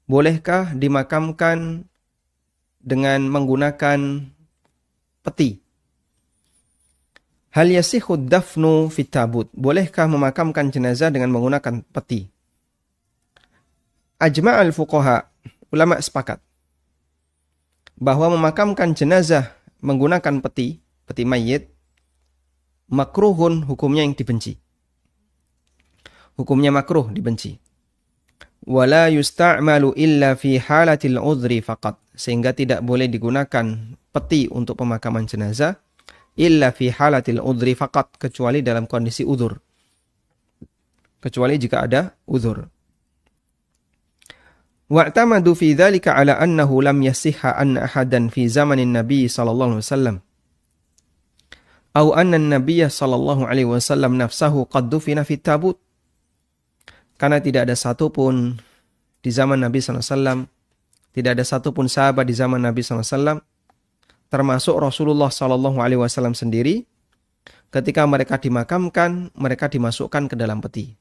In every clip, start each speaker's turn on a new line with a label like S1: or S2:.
S1: bolehkah dimakamkan dengan menggunakan peti? Hal yasihhu dafnu fit tabut, bolehkah memakamkan jenazah dengan menggunakan peti? Ajma'al fuqaha, ulama sepakat bahwa memakamkan jenazah menggunakan peti mayit, makruhun, hukumnya yang dibenci. Hukumnya makruh, dibenci. Wala yusta'malu illa fi halatil udhri faqat, sehingga tidak boleh digunakan peti untuk pemakaman jenazah illa fi halatil udhri faqat, kecuali dalam kondisi udhur. Kecuali jika ada udhur. Wa'tamadu fi dzalika ala annahu lam yasihha an ahadan fi zamanin Nabi sallallahu alaihi wasallam aw anna an-nabiy sallallahu alaihi wasallam nafsahu qad dufina fi tabut. Karena tidak ada satupun di zaman Nabi sallallahu alaihi wasallam, tidak ada satupun sahabat di zaman Nabi sallallahu alaihi wasallam, termasuk Rasulullah sallallahu alaihi wasallam sendiri, ketika mereka dimakamkan, mereka dimasukkan ke dalam peti.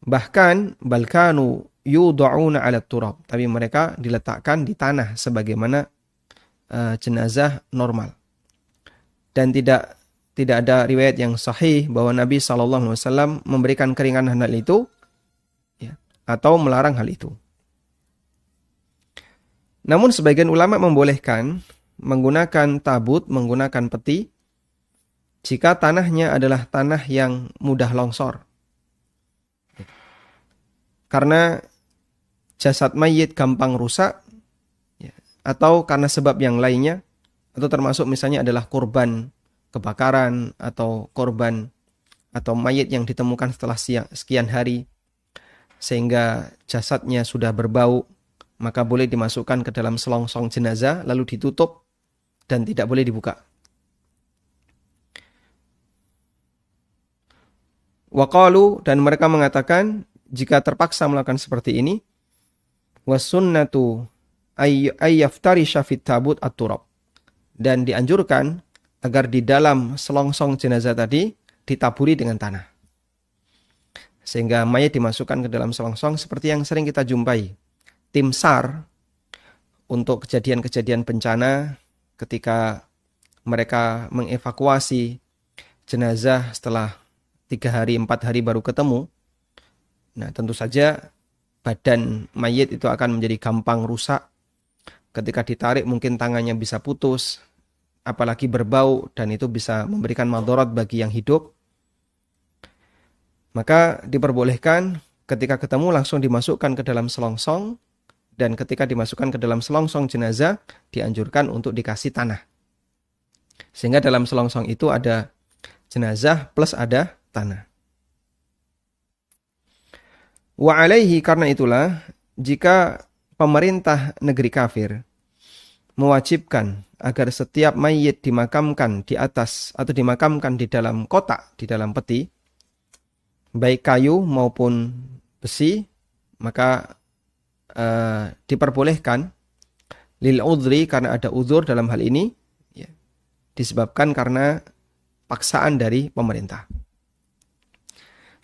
S1: Bahkan balkanu yud'una 'ala turab, tapi mereka diletakkan di tanah sebagaimana jenazah normal. Dan tidak ada riwayat yang sahih bahwa Nabi SAW memberikan keringanan hal itu, ya, atau melarang hal itu. Namun sebagian ulama membolehkan menggunakan tabut, menggunakan peti, jika tanahnya adalah tanah yang mudah longsor. Karena jasad mayit gampang rusak, ya, atau karena sebab yang lainnya, atau termasuk misalnya adalah korban kebakaran atau korban atau mayit yang ditemukan setelah sekian hari sehingga jasadnya sudah berbau, maka boleh dimasukkan ke dalam selongsong jenazah lalu ditutup dan tidak boleh dibuka. Waqalu, dan mereka mengatakan jika terpaksa melakukan seperti ini, wasunnatu ayyaftarisha fit tabut at-turab, dan dianjurkan agar di dalam selongsong jenazah tadi ditaburi dengan tanah, sehingga mayat dimasukkan ke dalam selongsong seperti yang sering kita jumpai tim SAR untuk kejadian-kejadian bencana ketika mereka mengevakuasi jenazah setelah 3 hari 4 hari baru ketemu. Nah, tentu saja badan mayit itu akan menjadi gampang rusak. Ketika ditarik mungkin tangannya bisa putus, apalagi berbau, dan itu bisa memberikan madarat bagi yang hidup. Maka diperbolehkan ketika ketemu langsung dimasukkan ke dalam selongsong, dan ketika dimasukkan ke dalam selongsong jenazah dianjurkan untuk dikasih tanah. Sehingga dalam selongsong itu ada jenazah plus ada tanah. Wa alaihi, karena itulah jika pemerintah negeri kafir mewajibkan agar setiap mayit dimakamkan di atas atau dimakamkan di dalam kotak, di dalam peti, baik kayu maupun besi, maka diperbolehkan lil udhri, karena ada uzur dalam hal ini, ya, disebabkan karena paksaan dari pemerintah.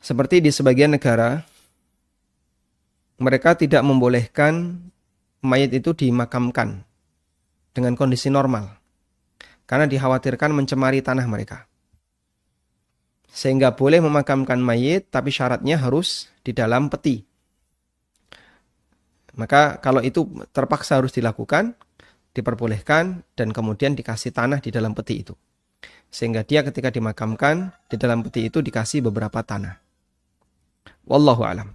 S1: Seperti di sebagian negara, mereka tidak membolehkan mayit itu dimakamkan dengan kondisi normal, karena dikhawatirkan mencemari tanah mereka. Sehingga boleh memakamkan mayit, tapi syaratnya harus di dalam peti. Maka kalau itu terpaksa harus dilakukan, diperbolehkan, dan kemudian dikasih tanah di dalam peti itu. Sehingga dia ketika dimakamkan, di dalam peti itu dikasih beberapa tanah. Wallahu a'lam.